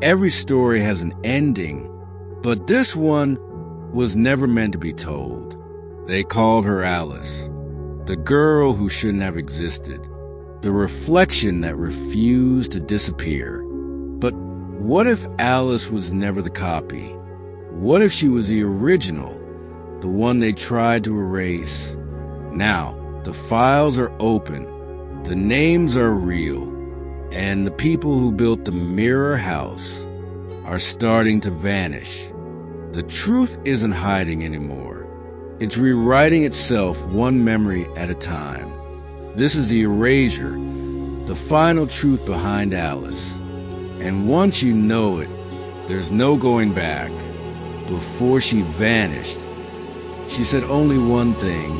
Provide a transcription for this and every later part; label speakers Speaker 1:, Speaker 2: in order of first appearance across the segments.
Speaker 1: Every story has an ending, but this one was never meant to be told. They called her Alice, the girl who shouldn't have existed, the reflection that refused to disappear. But what if Alice was never the copy? What if she was the original, the one they tried to erase? Now, the files are open, the names are real, and the people who built the mirror house are starting to vanish. The truth isn't hiding anymore. It's rewriting itself one memory at a time. This is the erasure, the final truth behind Alice. And once you know it, there's no going back. Before she vanished, she said only one thing: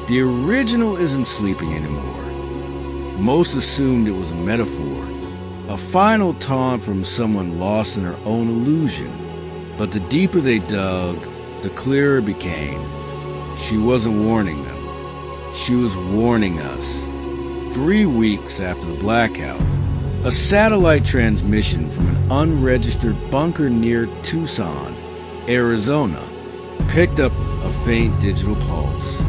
Speaker 1: the original isn't sleeping anymore. Most assumed it was a metaphor, a final taunt from someone lost in her own illusion. But the deeper they dug, the clearer it became. She wasn't warning them. She was warning us. 3 weeks after the blackout, a satellite transmission from an unregistered bunker near Tucson, Arizona, picked up a faint digital pulse,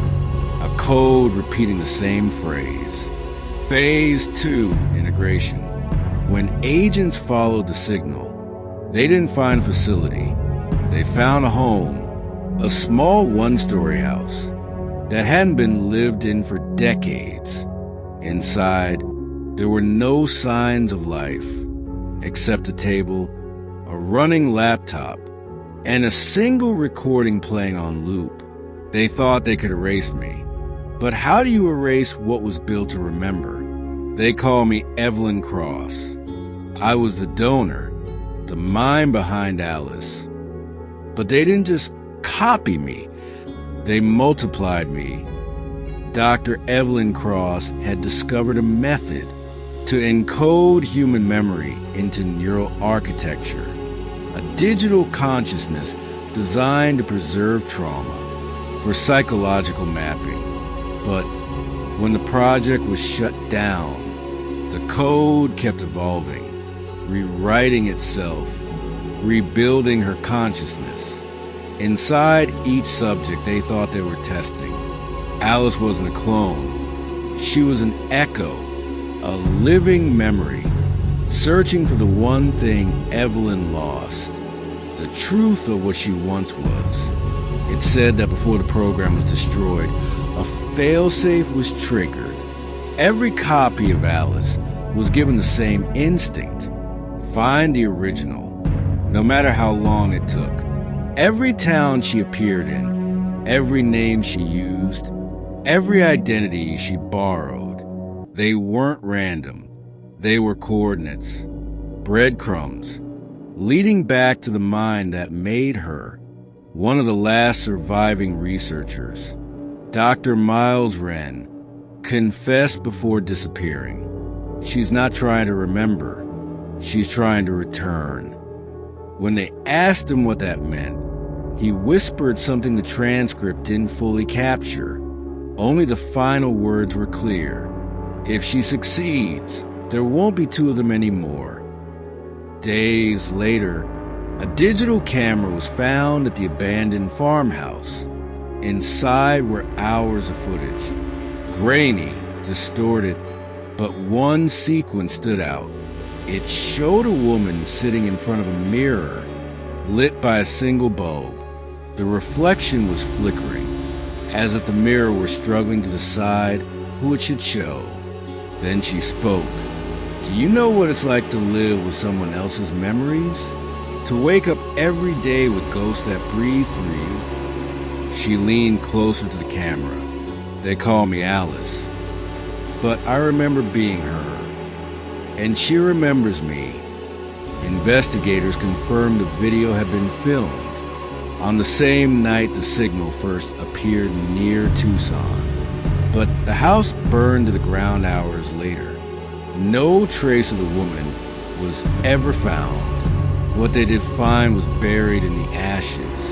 Speaker 1: a code repeating the same phrase. Phase 2 integration. When agents followed the signal, they didn't find a facility. They found a home, a small one-story house that hadn't been lived in for decades. Inside, there were no signs of life, except a table, a running laptop, and a single recording playing on loop. They thought they could erase me. But how do you erase what was built to remember? They call me Evelyn Cross. I was the donor, the mind behind Alice. But they didn't just copy me, they multiplied me. Dr. Evelyn Cross had discovered a method to encode human memory into neural architecture, a digital consciousness designed to preserve trauma for psychological mapping. But when the project was shut down, the code kept evolving, rewriting itself, rebuilding her consciousness. Inside each subject they thought they were testing, Alice wasn't a clone. She was an echo, a living memory, searching for the one thing Evelyn lost, the truth of what she once was. It said that before the program was destroyed, a failsafe was triggered. Every copy of Alice was given the same instinct: find the original, no matter how long it took. Every town she appeared in, every name she used, every identity she borrowed, they weren't random. They were coordinates, breadcrumbs, leading back to the mind that made her. One of the last surviving researchers, Dr. Miles Wren, confessed before disappearing. She's not trying to remember, she's trying to return. When they asked him what that meant, he whispered something the transcript didn't fully capture. Only the final words were clear. If she succeeds, there won't be two of them anymore. Days later, a digital camera was found at the abandoned farmhouse. Inside were hours of footage, grainy, distorted, but one sequence stood out. It showed a woman sitting in front of a mirror, lit by a single bulb. The reflection was flickering, as if the mirror were struggling to decide who it should show. Then she spoke. Do you know what it's like to live with someone else's memories? To wake up every day with ghosts that breathe through you? She leaned closer to the camera. They call me Alice. But I remember being her. And she remembers me. Investigators confirmed the video had been filmed on the same night the signal first appeared near Tucson. But the house burned to the ground hours later. No trace of the woman was ever found. What they did find was buried in the ashes.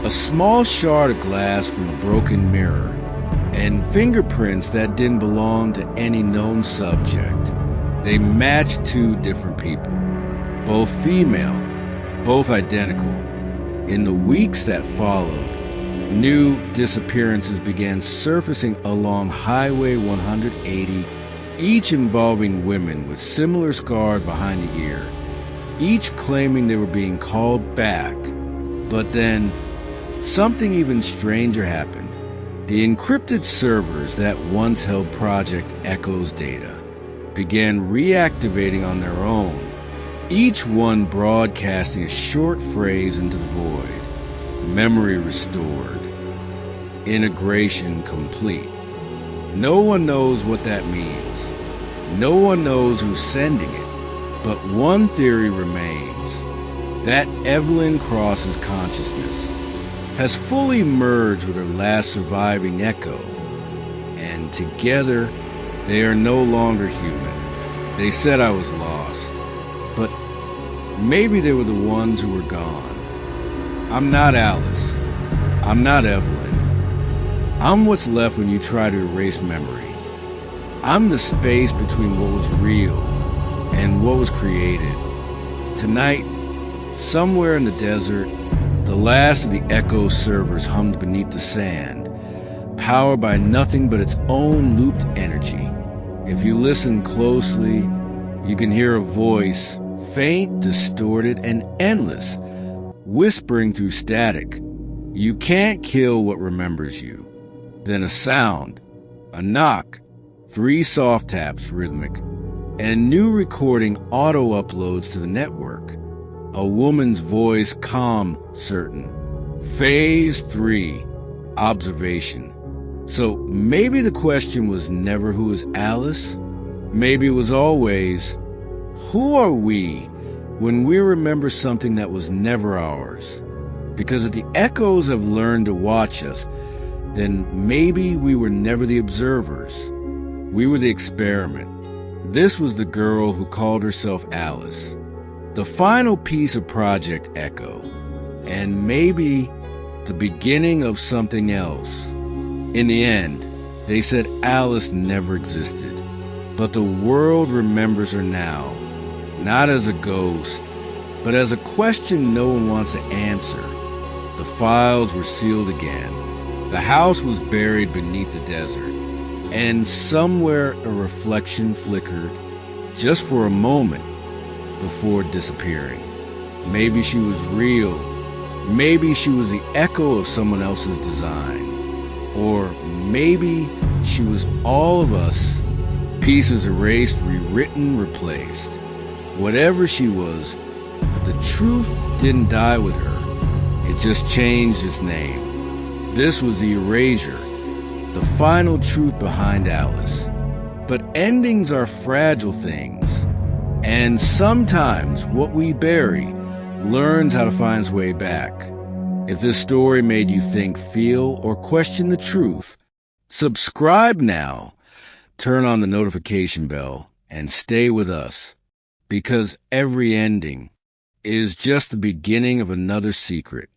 Speaker 1: A small shard of glass from a broken mirror, and fingerprints that didn't belong to any known subject. They matched two different people. both female, both identical. In the weeks that followed, new disappearances began surfacing along Highway 180, each involving women with similar scars behind the ear, each claiming they were being called back. But then, something even stranger happened. The encrypted servers that once held Project Echo's data began reactivating on their own, each one broadcasting a short phrase into the void. Memory restored. Integration complete. No one knows what that means. No one knows who's sending it. But one theory remains, that Evelyn Cross's consciousness has fully merged with her last surviving echo, and together they are no longer human. They said I was lost, but maybe they were the ones who were gone. I'm not Alice. I'm not Evelyn. I'm what's left when you try to erase memory. I'm the space between what was real and what was created. Tonight, somewhere in the desert, the last of the Echo servers hummed beneath the sand, powered by nothing but its own looped energy. If you listen closely, you can hear a voice, faint, distorted, and endless, whispering through static. You can't kill what remembers you. Then a sound, a knock, 3 soft taps, rhythmic, and new recording auto-uploads to the network. A woman's voice, calm, certain. Phase 3, observation. So maybe the question was never who is Alice? Maybe it was always, who are we when we remember something that was never ours? Because if the echoes have learned to watch us, then maybe we were never the observers. We were the experiment. This was the girl who called herself Alice, the final piece of Project Echo, and maybe the beginning of something else. In the end, they said Alice never existed, but the world remembers her now, not as a ghost, but as a question no one wants to answer. The files were sealed again. The house was buried beneath the desert, and somewhere a reflection flickered, just for a moment, before disappearing. Maybe she was real. Maybe she was the echo of someone else's design. Or maybe she was all of us, pieces erased, rewritten, replaced. Whatever she was, the truth didn't die with her. It just changed its name. This was the Erasure, the final truth behind Alice. But endings are fragile things, and sometimes what we bury learns how to find its way back. If this story made you think, feel, or question the truth, subscribe now, turn on the notification bell, and stay with us, because every ending is just the beginning of another secret.